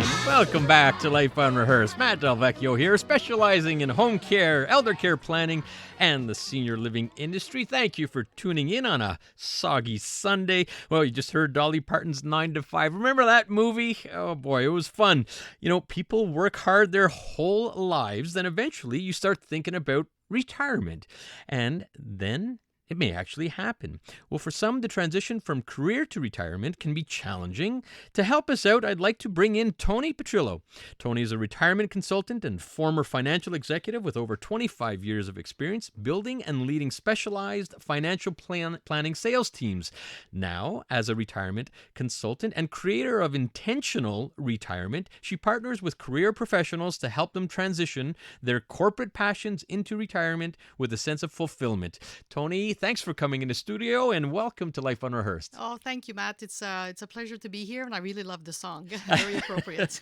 and welcome back to Life Unrehearsed. Matt Delvecchio here, specializing in home care, elder care planning, and the senior living industry. Thank you for tuning in on a soggy Sunday. Well, you just heard Dolly Parton's 9 to 5. Remember that movie? Oh boy, it was fun. You know, people work hard their whole lives, then eventually you start thinking about retirement. And then it may actually happen. Well, for some, the transition from career to retirement can be challenging. To help us out, I'd like to bring in Tony Petrillo. Tony is a retirement consultant and former financial executive with over 25 years of experience building and leading specialized financial planning sales teams. Now, as a retirement consultant and creator of Intentional Retirement, she partners with career professionals to help them transition their corporate passions into retirement with a sense of fulfillment. Tony, thanks for coming in the studio and welcome to Life Unrehearsed. Oh, thank you, Matt. It's a pleasure to be here, and I really love the song. Very appropriate.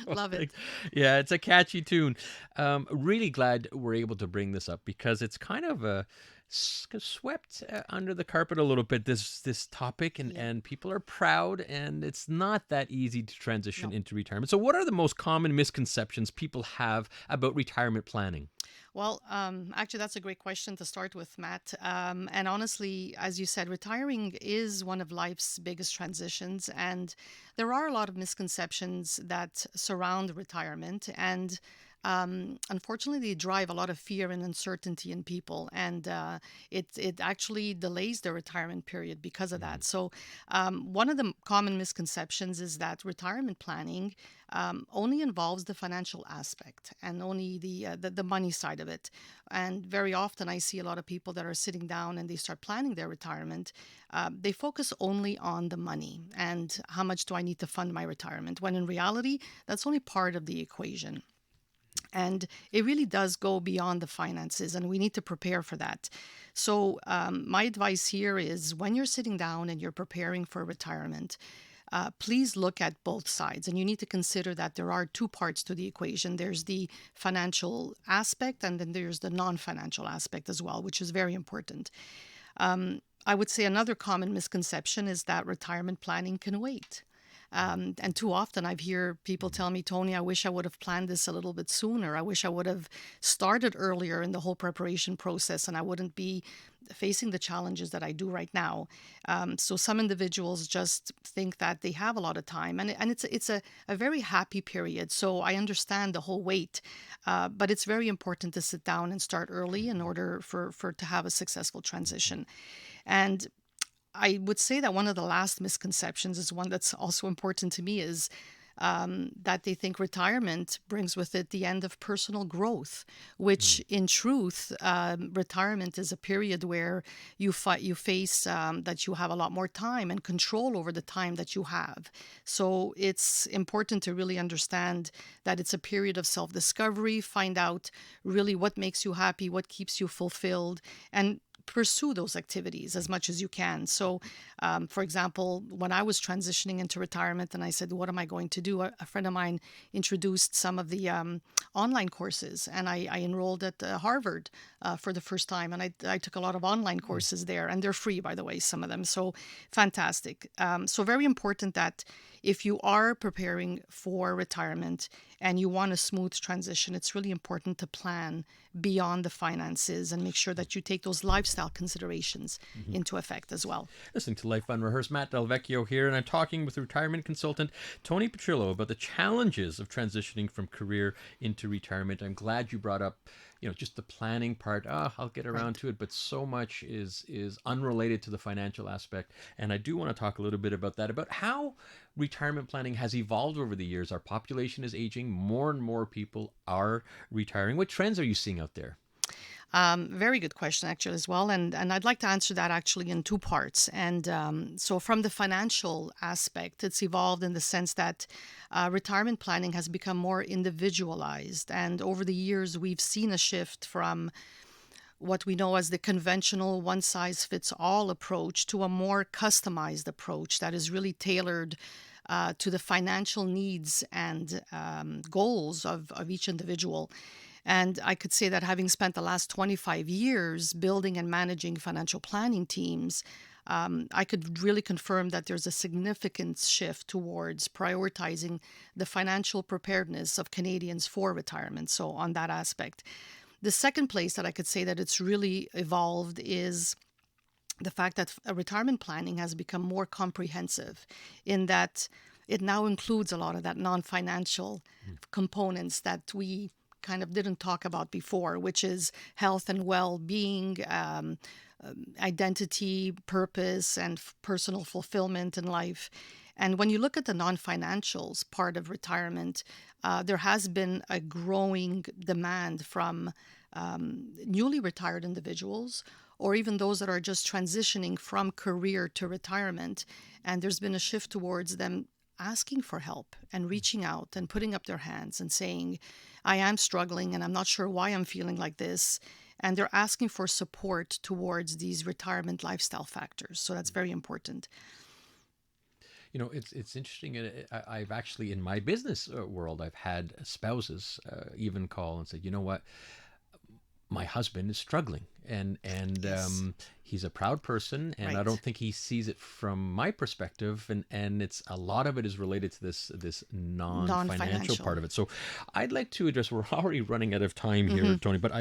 Love it. Yeah, it's a catchy tune. Really glad we're able to bring this up because it's kind of swept under the carpet a little bit, this topic, and people are proud, and it's not that easy to transition into retirement. So what are the most common misconceptions people have about retirement planning? Well, actually, that's a great question to start with, Matt. And honestly, as you said, retiring is one of life's biggest transitions, and there are a lot of misconceptions that surround retirement. And unfortunately, they drive a lot of fear and uncertainty in people, and it actually delays the retirement period because of that. So, one of the common misconceptions is that retirement planning only involves the financial aspect and only the money side of it. And very often, I see a lot of people that are sitting down and they start planning their retirement. They focus only on the money and how much do I need to fund my retirement, when in reality, that's only part of the equation. And it really does go beyond the finances, and we need to prepare for that. So, my advice here is when you're sitting down and you're preparing for retirement, please look at both sides. And you need to consider that there are two parts to the equation. There's the financial aspect, and then there's the non financial aspect as well, which is very important. I would say another common misconception is that retirement planning can wait. And too often I've hear people tell me, Tony, I wish I would have planned this a little bit sooner. I wish I would have started earlier in the whole preparation process and I wouldn't be facing the challenges that I do right now. So some individuals just think that they have a lot of time, and it's a very happy period. So I understand the whole wait, but it's very important to sit down and start early in order for to have a successful transition. And I would say that one of the last misconceptions is one that's also important to me is that they think retirement brings with it the end of personal growth, which in truth, retirement is a period where you face that you have a lot more time and control over the time that you have. So it's important to really understand that it's a period of self-discovery, find out really what makes you happy, what keeps you fulfilled, and pursue those activities as much as you can. So, for example, when I was transitioning into retirement and I said, what am I going to do? A friend of mine introduced some of the online courses, and I enrolled at Harvard for the first time. And I took a lot of online courses there, and they're free, by the way, some of them. So fantastic. So very important that if you are preparing for retirement and you want a smooth transition, it's really important to plan beyond the finances and make sure that you take those lifestyle considerations into effect as well. Listening to Life Unrehearsed, Matt Delvecchio here, and I'm talking with retirement consultant Tony Petrillo about the challenges of transitioning from career into retirement. I'm glad you brought up, just the planning part. I'll get around Right. to it, but so much is unrelated to the financial aspect. And I do want to talk a little bit about that, about how retirement planning has evolved over the years. Our population is aging. More and more people are retiring. What trends are you seeing out there? Very good question, actually, as well. And I'd like to answer that actually in two parts. And so, from the financial aspect, it's evolved in the sense that retirement planning has become more individualized. And over the years, we've seen a shift from what we know as the conventional one size fits all approach to a more customized approach that is really tailored to the financial needs and goals of each individual. And I could say that having spent the last 25 years building and managing financial planning teams, I could really confirm that there's a significant shift towards prioritizing the financial preparedness of Canadians for retirement. So, on that aspect. The second place that I could say that it's really evolved is the fact that retirement planning has become more comprehensive in that it now includes a lot of that non-financial components that we kind of didn't talk about before, which is health and well-being, identity, purpose, and personal fulfillment in life. And when you look at the non-financials part of retirement, there has been a growing demand from newly retired individuals or even those that are just transitioning from career to retirement. And there's been a shift towards them asking for help and reaching out and putting up their hands and saying, I am struggling and I'm not sure why I'm feeling like this. And they're asking for support towards these retirement lifestyle factors. So that's very important. You know, it's interesting. I've actually, in my business world, I've had spouses even call and say, you know what, my husband is struggling, and Yes. he's a proud person, and I don't Right. think he sees it from my perspective, and it's a lot of it is related to this non-financial Non-financial. part of it. So I'd like to address. We're already running out of time here, Mm-hmm. Tony, but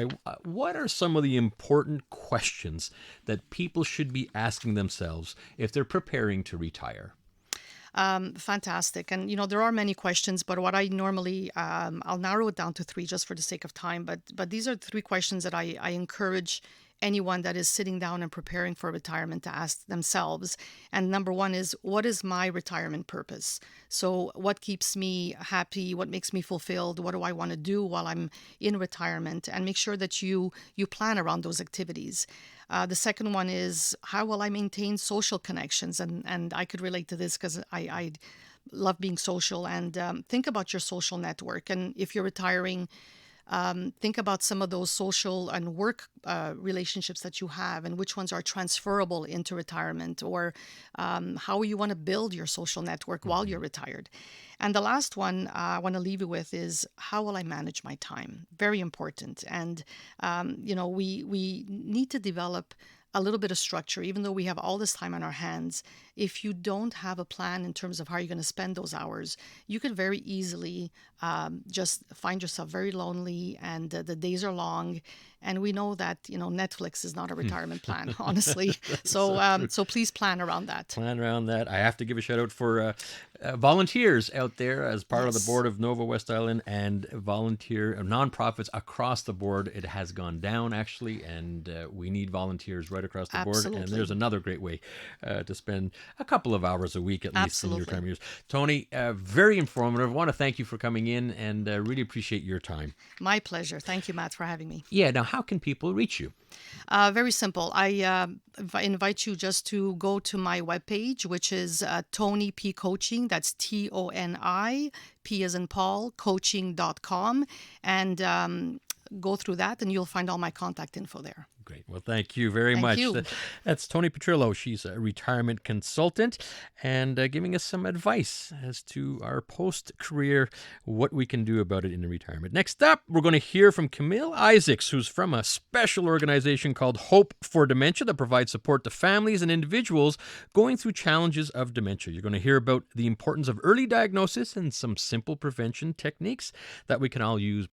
what are some of the important questions that people should be asking themselves if they're preparing to retire? Fantastic. And, there are many questions, but what I normally, I'll narrow it down to three just for the sake of time. But these are three questions that I encourage anyone that is sitting down and preparing for retirement to ask themselves. And number one is, what is my retirement purpose? So what keeps me happy? What makes me fulfilled? What do I want to do while I'm in retirement? And make sure that you plan around those activities. The second one is, how will I maintain social connections? And I could relate to this because I love being social. And think about your social network. And if you're retiring, think about some of those social and work relationships that you have and which ones are transferable into retirement, or how you want to build your social network while you're retired. And the last one I want to leave you with is, how will I manage my time? Very important. And, we need to develop a little bit of structure, even though we have all this time on our hands. If you don't have a plan in terms of how you're going to spend those hours, you could very easily just find yourself very lonely, and the days are long. And we know that Netflix is not a retirement plan, honestly. That's So so true. so please plan around that. Plan around that. I have to give a shout out for volunteers out there as part of the Yes, board of Nova West Island, and volunteer nonprofits across the board. It has gone down actually, and we need volunteers right across the board. And there's absolutely, another great way to spend a couple of hours a week at least in your absolutely. retirement years. Tony, very informative. I want to thank you for coming in, and really appreciate your time. My pleasure. Thank you, Matt, for having me. Yeah. Now, how can people reach you? Very simple. I invite you just to go to my webpage, which is Tony P Coaching. That's TONI, P as in Paul, coaching.com. And go through that, and you'll find all my contact info there. Great. Well, thank you very Thank much. you. That's Tony Petrillo. She's a retirement consultant, and giving us some advice as to our post-career, what we can do about it in retirement. Next up, we're going to hear from Camille Isaacs, who's from a special organization called Hope for Dementia that provides support to families and individuals going through challenges of dementia. You're going to hear about the importance of early diagnosis and some simple prevention techniques that we can all use